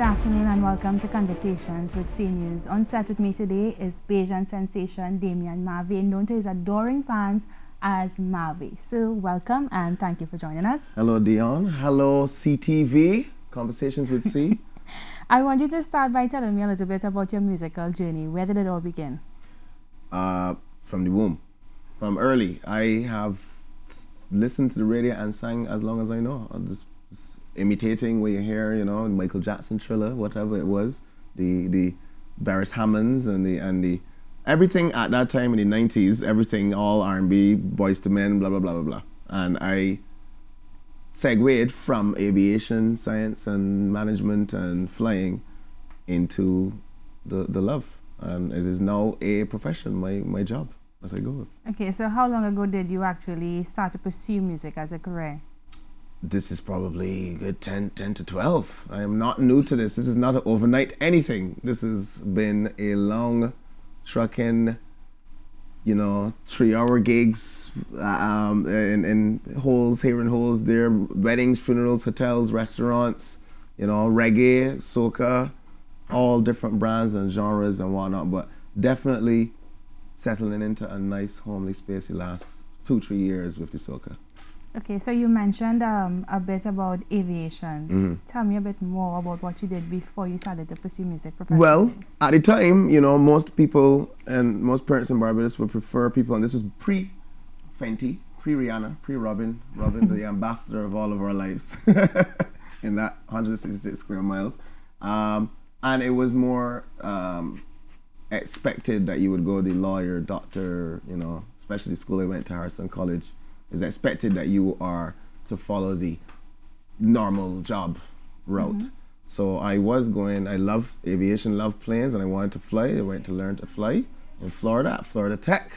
afternoon and welcome to Conversations with C News. On set with me today is Bajan sensation Damian Marvay, known to his adoring fans as Marvay. So welcome and thank you for joining us. Hello Dion. Hello CTV, Conversations with C. I want you to start by telling me a little bit about your musical journey. Where did it all begin? From the womb, from early. I have listened to the radio and sang as long as I know. I'm just imitating what you hear, you know, Michael Jackson, Thriller, whatever it was, the Barris Hammonds and the everything at that time in the 90s, everything, all R&B, Boys to Men, blah blah blah blah blah. And I segued from aviation science and management and flying into the love, and it is now a profession, my job that I go with. Okay, so how long ago did you actually start to pursue music as a career? This is probably a good 10 to 12. I am not new to this. This is not an overnight anything. This has been a long trucking, 3-hour gigs in holes here and holes there, weddings, funerals, hotels, restaurants, reggae, soca, all different brands and genres and whatnot, but definitely settling into a nice homely space the last 2-3 years with the soca. Okay, so you mentioned a bit about aviation. Mm-hmm. Tell me a bit more about what you did before you started to pursue music professionally. Well, at the time, most people and most parents in Barbados would prefer people, and this was pre-Fenty, pre-Rihanna, pre-Robin, the ambassador of all of our lives in that 166 square miles. And it was more expected that you would go the lawyer, doctor, especially the school I went to, Harrison College. It's expected that you are to follow the normal job route. Mm-hmm. So I love aviation, love planes, and I wanted to fly. I went to learn to fly in Florida, at Florida Tech.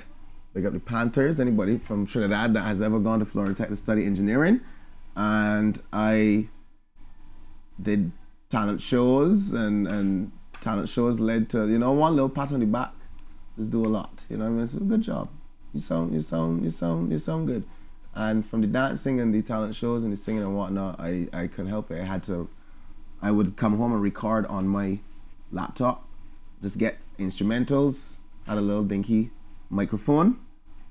Big up the Panthers, anybody from Trinidad that has ever gone to Florida Tech to study engineering. And I did talent shows, and talent shows led to, one little pat on the back. Just do a lot, I mean, it's a good job. You sound good. And from the dancing and the talent shows and the singing and whatnot, I couldn't help it. I would come home and record on my laptop, just get instrumentals, had a little dinky microphone,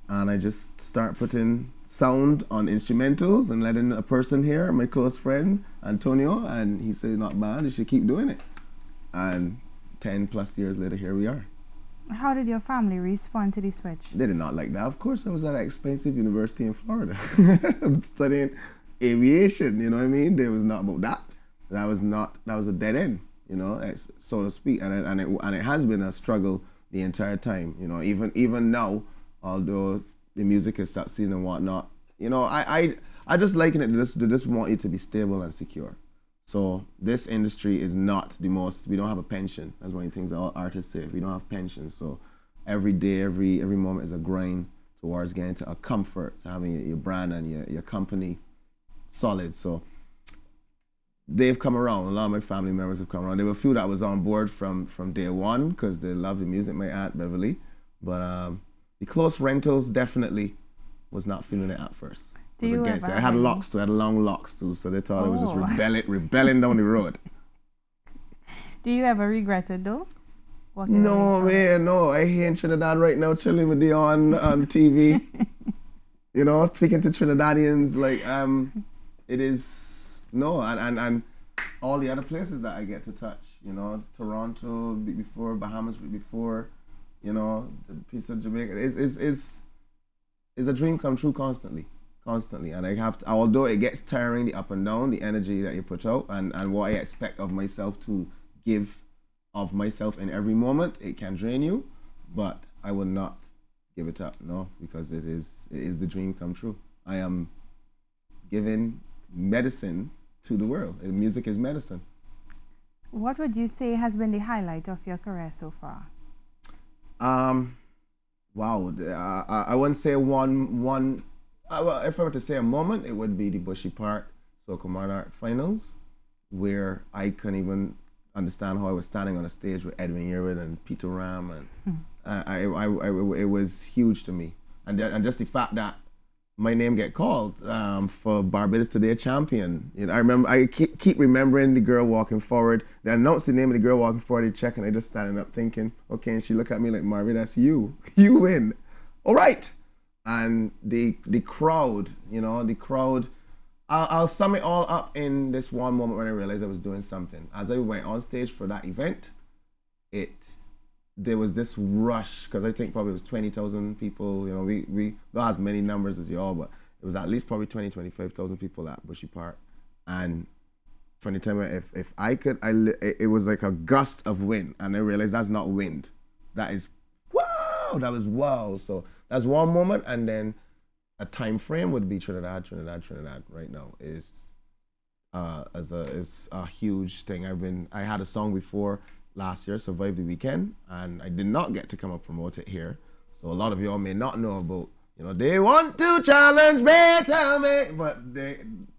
and I just start putting sound on instrumentals and letting a person hear, my close friend, Antonio, and he said, not bad, you should keep doing it. And 10 plus years later, here we are. How did your family respond to the switch? They did not like that. Of course, I was at an expensive university in Florida studying aviation, you know what I mean? There was not about that. That was a dead end, so to speak. And it has been a struggle the entire time, even now, although the music is succeeding and whatnot. I just liken it to they just want you to be stable and secure. So this industry is not the most, we don't have a pension. That's one of the things that all artists say. We don't have pensions. So every day, every moment is a grind towards getting to a comfort, to having your brand and your company solid. So they've come around. A lot of my family members have come around. There were a few that was on board from day one because they love the music, my aunt Beverly. But the close rentals definitely was not feeling it at first. Do you ever? I had locks too. I had long locks too, so they thought I was just rebelling down the road. Do you ever regret it though? No, man, no. I here in Trinidad right now, chilling with Dion on TV. Speaking to Trinidadians, like it is and all the other places that I get to touch. Toronto before, Bahamas before, the piece of Jamaica. Is a dream come true constantly. And I have to, although it gets tiring, the up and down, the energy that you put out, and what I expect of myself to give of myself in every moment, it can drain you, but I will not give it up, no, because it is the dream come true. I am giving medicine to the world. Music is medicine. What would you say has been the highlight of your career so far? Wow, I wouldn't say one. Well, if I were to say a moment, it would be the Bushy Park Soca Monarch Finals, where I couldn't even understand how I was standing on a stage with Edwin Yearwood and Peter Ram, and it was huge to me. And just the fact that my name get called for Barbados Today champion. You know, I remember I keep remembering the girl walking forward. They announced the name of the girl walking forward. They check, and I just standing up thinking, okay. And she looked at me like, Marvay, that's you. You win. All right. And the crowd, you know, the crowd. I'll sum it all up in this one moment when I realized I was doing something. As I went on stage for that event, it there was this rush because I think probably it was 20,000 people. You know, we not as many numbers as y'all, but it was at least probably 25,000 people at Bushy Park. And from the time if I could, it was like a gust of wind, and I realized that's not wind, that is wow, that was wow. So that's one moment, and then a time frame would be Trinidad right now is is a huge thing. I had a song before last year, Survive the Weekend, and I did not get to come up promote it here. So a lot of y'all may not know about, you know, they want to challenge me, tell me, but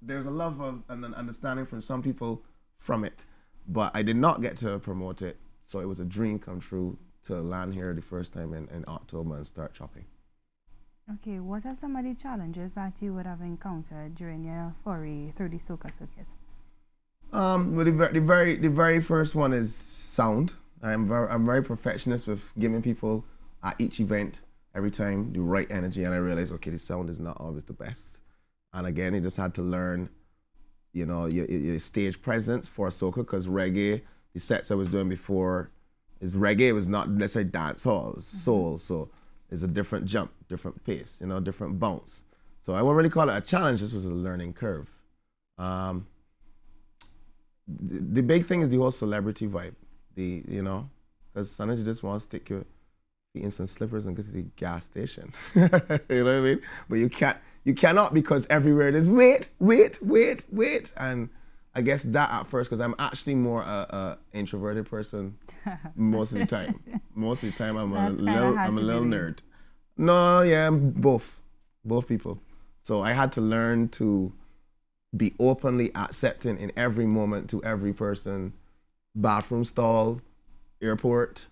there's a love of and an understanding from some people from it. But I did not get to promote it, so it was a dream come true to land here the first time in October and start chopping. Okay, what are some of the challenges that you would have encountered during your foray through the soca circuit? Well, the very first one is sound. I'm very perfectionist with giving people at each event every time the right energy, and I realized, okay, the sound is not always the best. And again, you just had to learn, you know, your stage presence for soca, because reggae, the sets I was doing before, is reggae. It was not necessarily dance hall, it was soul, so it's a different jump, different pace, you know, different bounce. So I wouldn't really call it a challenge. This was a learning curve. The big thing is the whole celebrity vibe. You know, because sometimes you just want to stick your feet in some slippers and go to the gas station. You know what I mean? But you cannot, because everywhere it is wait. And I guess that at first, because I'm actually more a introverted person most of the time. Most of the time I'm a little nerd. No, yeah, I'm both people. So I had to learn to be openly accepting in every moment to every person, bathroom stall, airport,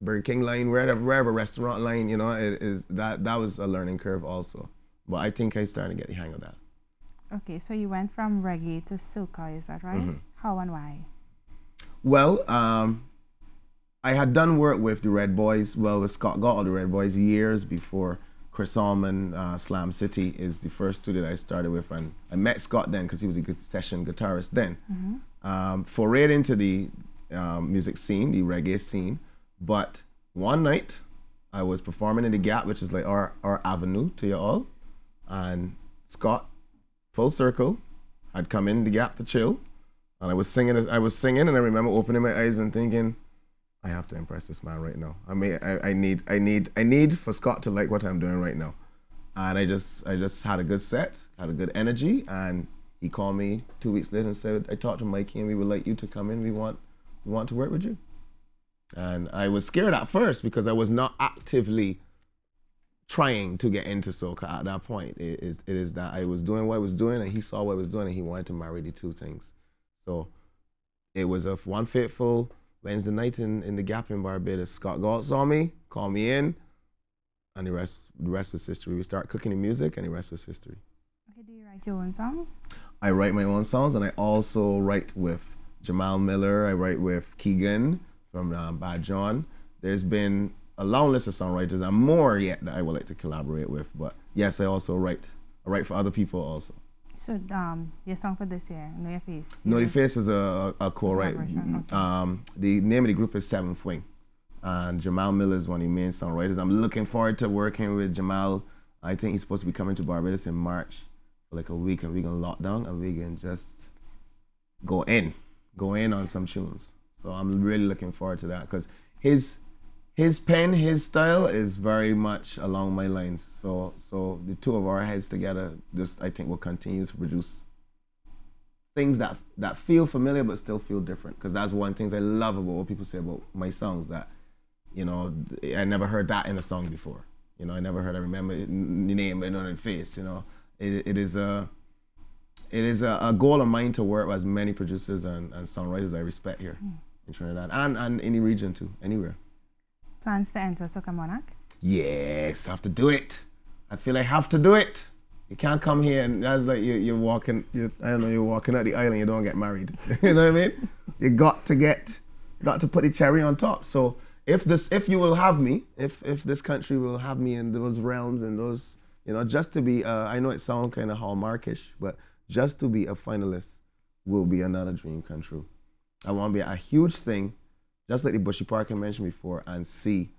Burger King line, wherever restaurant line, you know, it is that was a learning curve also. But I think I started to get the hang of that. Okay, so you went from reggae to soca, is that right? How and why? Well, I had done work with the Red Boys, with Scott Gott or the Red Boys years before. Chris Allman, Slam City is the first two that I started with, and I met Scott then because he was a good session guitarist then. Forayed into the music scene, the reggae scene, but one night I was performing in the Gap, which is like our avenue to you all, and Scott, full circle, had come in the Gap to chill, and I was singing, and I remember opening my eyes and thinking, I have to impress this man right now. I mean, I need for Scott to like what I'm doing right now. And I just had a good set, had a good energy, and he called me 2 weeks later and said, I talked to Mikey and we would like you to come in. We want to work with you. And I was scared at first because I was not actively trying to get into soca at that point. It is that I was doing what I was doing, and he saw what I was doing, and he wanted to marry the two things. So it was a one fateful Wednesday night in the Gap in Barbados. Scott Galt saw me, called me in, and the rest was history. We start cooking the music, and the rest was history. Okay, do you write your own songs? I write my own songs, and I also write with Jamal Miller. I write with Keegan from Bad John. There's been a long list of songwriters and more yet that I would like to collaborate with. But yes, I also write. I write for other people also. So your song for this year, Know Your Face. Know Your Face was a co-write. Okay. The name of the group is Seventh Wing, and Jamal Miller is one of the main songwriters. I'm looking forward to working with Jamal. I think he's supposed to be coming to Barbados in March for like a week, and we're gonna lock down and we can just go in on some tunes. So I'm really looking forward to that because his pen, his style is very much along my lines. So the two of our heads together, just I think will continue to produce things that feel familiar but still feel different. Because that's one of the things I love about what people say about my songs, that, you know, I never heard that in a song before. You know, I remember the name but not in face. You know, it is a goal of mine to work with as many producers and songwriters I respect here in Trinidad and in the region too, anywhere. Plans to enter Soca Monarch? Yes, I have to do it. I feel I have to do it. You can't come here and that's like you're walking. I don't know. You're walking out the island. You don't get married. You know what I mean? You got to put the cherry on top. So if you will have me, if this country will have me in those realms and those, just to be, I know it sounds kind of hallmarkish, but just to be a finalist will be another dream come true. I want to be a huge thing, just like the Bushy Park I mentioned before, and see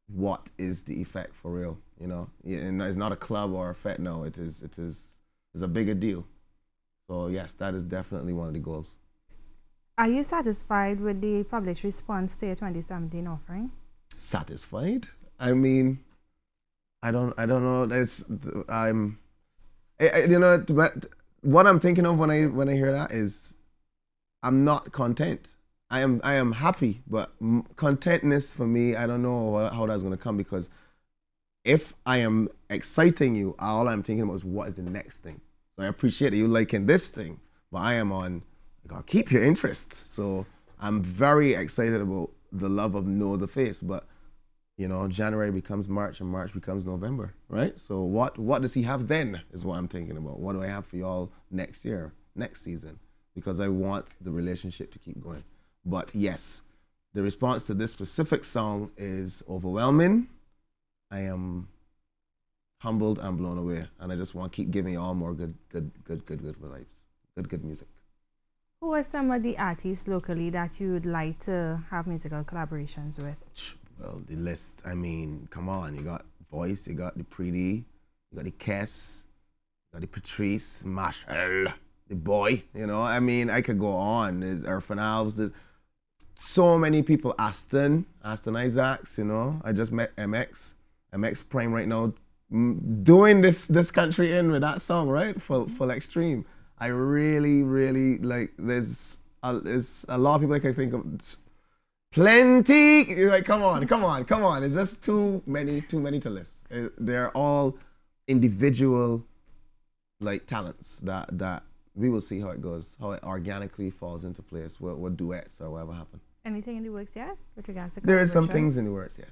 what is the effect for real. And it's not a club or a fete. No, it's a bigger deal. So yes, that is definitely one of the goals. Are you satisfied with the published response to your 2017 offering? Satisfied? I mean, I don't know. But what I'm thinking of when I hear that is, I'm not content. I am happy, but contentness for me, I don't know how that's gonna come, because if I am exciting you, all I'm thinking about is what is the next thing. So I appreciate that you liking this thing, but I am on, I gotta keep your interest. So I'm very excited about the love of Know the Face, but January becomes March and March becomes November, right? So what does he have then is what I'm thinking about. What do I have for y'all next year, next season? Because I want the relationship to keep going. But yes, the response to this specific song is overwhelming. I am humbled and blown away, and I just want to keep giving you all more good vibes, good music. Who are some of the artists locally that you would like to have musical collaborations with? Well, the list, I mean, come on. You got Voice, you got the Pretty, you got the Kess, you got the Patrice, Marshall, the Boy, I mean, I could go on. There's Irfan Alves, there's so many people. Aston Isaacs, I just met MX Prime right now, doing this country in with that song, right? Full Extreme. I really like, there's a lot of people I can think of. Plenty. Like, come on. It's just too many to list. They're all individual, like, talents that we will see how it goes, how it organically falls into place, what duets or whatever happen. Anything in the works yet with regards to collaborations? There are some things in the works, yes.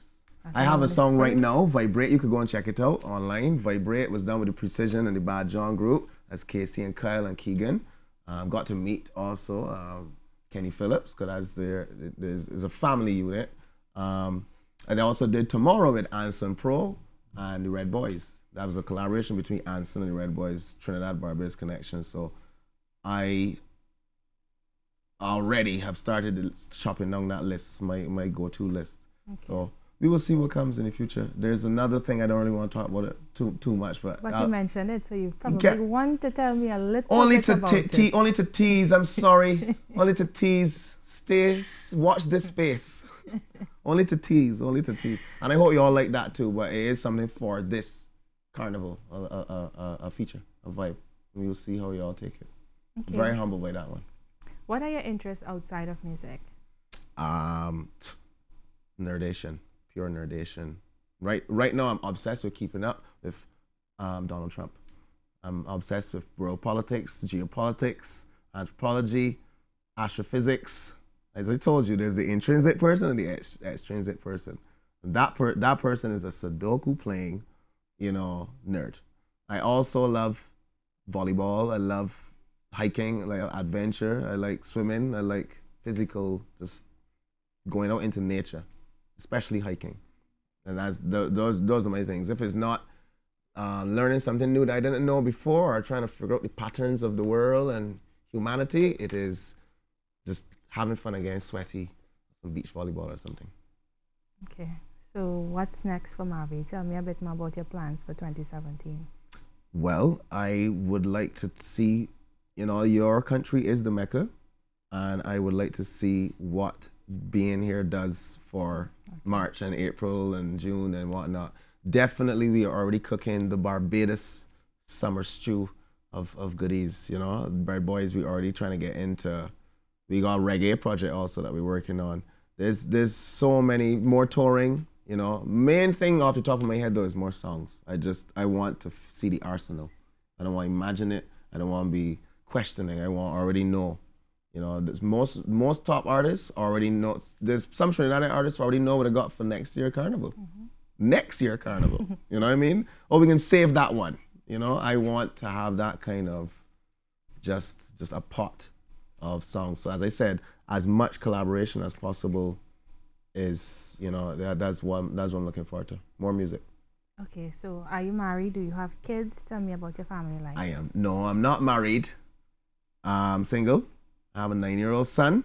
I have a song right now, Vibrate. You could go and check it out online. Vibrate was done with the Precision and the Bad John group. That's Casey and Kyle and Keegan. Got to meet also Kenny Phillips, because there's a family unit. And they also did Tomorrow with Anson Pro and the Red Boys. That was a collaboration between Anson and the Red Boys, Trinidad Barbados connection. So I already have started chopping down that list, my go-to list. Okay. So we will see what comes in the future. There's another thing I don't really want to talk about it too much, but you mentioned it, so you probably want to tell me a little bit about it. Only to tease. I'm sorry. Only to tease. Watch this space. Only to tease. And I hope you all like that too. But it is something for this carnival, a feature, a vibe. And we'll see how you all take it. Okay. Very humble by that one. What are your interests outside of music? Nerdation. Pure nerdation. Right now, I'm obsessed with keeping up with Donald Trump. I'm obsessed with world politics, geopolitics, anthropology, astrophysics. As I told you, there's the intrinsic person and the extrinsic person. That person is a Sudoku playing, nerd. I also love volleyball. I love hiking, like adventure. I like swimming. I like physical, just going out into nature, especially hiking. And those are my things. If it's not learning something new that I didn't know before, or trying to figure out the patterns of the world and humanity, it is just having fun again, sweaty, some beach volleyball or something. Okay. So what's next for Marvay? Tell me a bit more about your plans for 2017. Well, I would like to see, your country is the Mecca, and I would like to see what being here does for March and April and June and whatnot. Definitely, we are already cooking the Barbados summer stew of goodies. Bird Boys, we already trying to get into. We got a reggae project also that we're working on. There's so many more touring. Main thing off the top of my head though is more songs. I want to see the arsenal. I don't want to imagine it. I don't want to be questioning. I want to already know. There's most top artists already know. There's some Trinidadian artists already know what I got for next year Carnival. Mm-hmm. Next year Carnival. You know what I mean? Or we can save that one. You know, I want to have that kind of just a pot of songs. So as I said, as much collaboration as possible is, you know, that's what I'm looking forward to. More music. Okay, so are you married? Do you have kids? Tell me about your family life. I am. No, I'm not married. I'm single. I have a 9-year-old son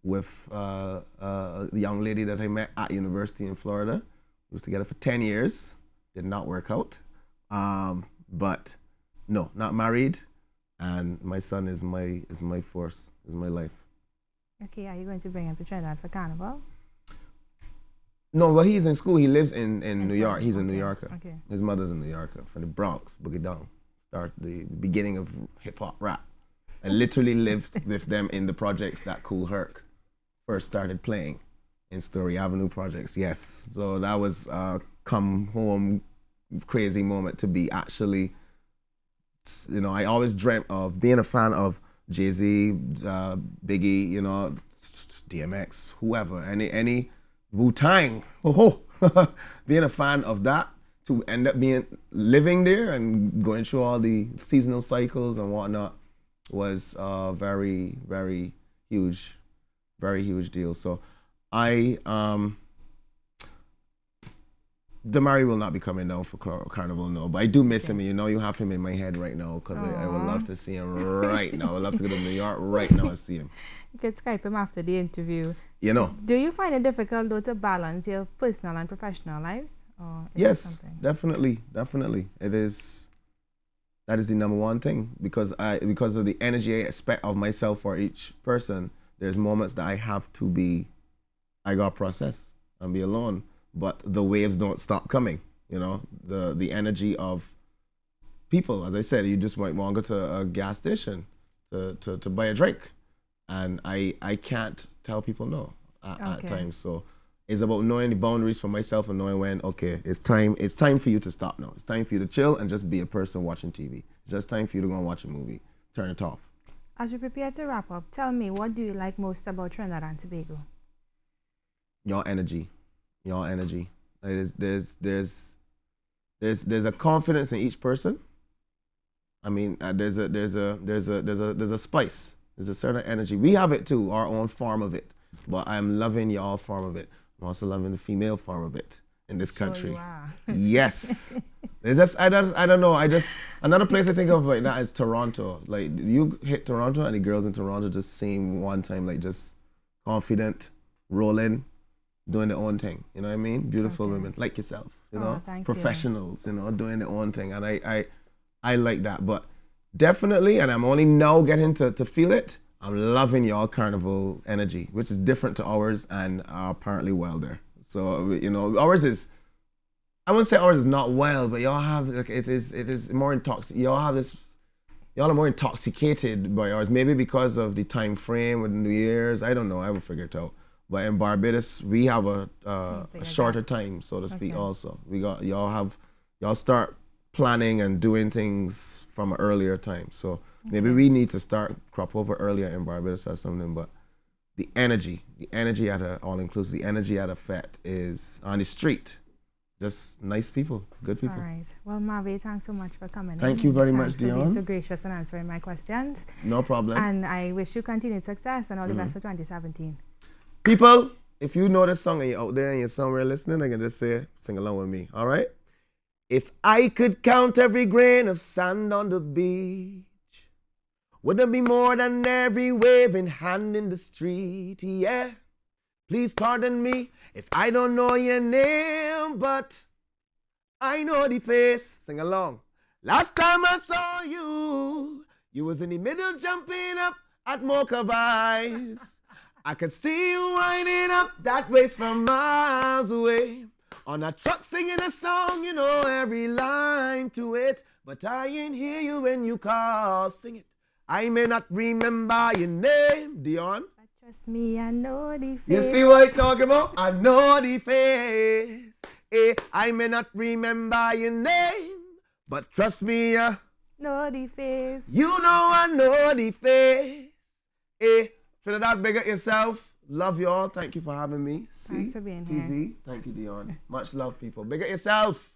with a young lady that I met at university in Florida. We was together for 10 years. Did not work out. But no, not married. And my son is my force, is my life. Okay, are you going to bring him to Trinidad for Carnival? No, well, he's in school. He lives in New York. Florida. He's a Okay, New Yorker. okay. His mother's a New Yorker from the Bronx, Boogie Down. Start the beginning of hip hop rap. I literally lived with them in the projects that Cool Herc first started playing in Story Avenue projects. Yes, so that was a come home crazy moment to be actually. You know, I always dreamt of being a fan of Jay-Z, Biggie, you know, DMX, whoever, any Wu-Tang. Being a fan of that, to end up living there and going through all the seasonal cycles and whatnot was a very, very huge deal. So I Damari will not be coming down for Carnival, no. But I do miss him. You know, you have him in my head right now because I would love to see him right now. I would love to go to New York right now and see him. You could Skype him after the interview. You know. Do you find it difficult, though, to balance your personal and professional lives? Or is yes, definitely. It is. That is the number one thing because of the energy I expect of myself for each person. There's moments that I have to be. I got to process and be alone. But the waves don't stop coming, you know, the energy of people. As I said, you just might want to go to a gas station to buy a drink. And I can't tell people no at times. So it's about knowing the boundaries for myself and knowing when, okay, it's time for you to stop now. It's time for you to chill and just be a person watching TV. It's just time for you to go and watch a movie. Turn it off. As we prepare to wrap up, tell me, what do you like most about Trinidad and Tobago? Your energy. There's a confidence in each person. I mean, there's a spice. There's a certain energy. We have it too, our own form of it. But I'm loving your form of it. I'm also loving the female form of it in this country. Sure you are. Yes. It's just I don't know. Another place I think of like that is Toronto. Like you hit Toronto and the girls in Toronto just seem one time like just confident, rolling, doing their own thing, you know what I mean? Beautiful women like yourself, you know, professionals, you know, doing their own thing, and I like that. But definitely, and I'm only now getting to feel it. I'm loving your carnival energy, which is different to ours and apparently wilder. So you know, ours is. I wouldn't say ours is not wild, but y'all have like it is more intoxicated. Y'all are more intoxicated by ours, maybe because of the time frame with New Year's. I don't know. I will figure it out. But in Barbados, we have a shorter time, so to speak. Also, y'all start planning and doing things from an earlier time. So maybe we need to start crop over earlier in Barbados or something. But the energy at a all-inclusive, the energy at a fete is on the street. Just nice people, good people. All right. Well, Marvay, thanks so much for coming. Thank you very much, Dion. For being so gracious and answering my questions. No problem. And I wish you continued success and all the best for 2017. People, if you know this song and you're out there and you're somewhere listening, I can just say, sing along with me, all right? If I could count every grain of sand on the beach, would there be more than every waving hand in the street? Yeah. Please pardon me if I don't know your name, but I know the face. Sing along. Last time I saw you, you was in the middle jumping up at Mocha Vice. I could see you winding up that waist from miles away. On a truck singing a song, you know every line to it. But I ain't hear you when you call, sing it. I may not remember your name, Dion. But trust me, I know the face. You see what I'm talking about? I know the face. I may not remember your name, but trust me, know the face. You know I know the face. Trinidad, big up yourself. Love you all. Thank you for having me. Thanks for being here. Thank you, Dion. Much love, people. Big up yourself.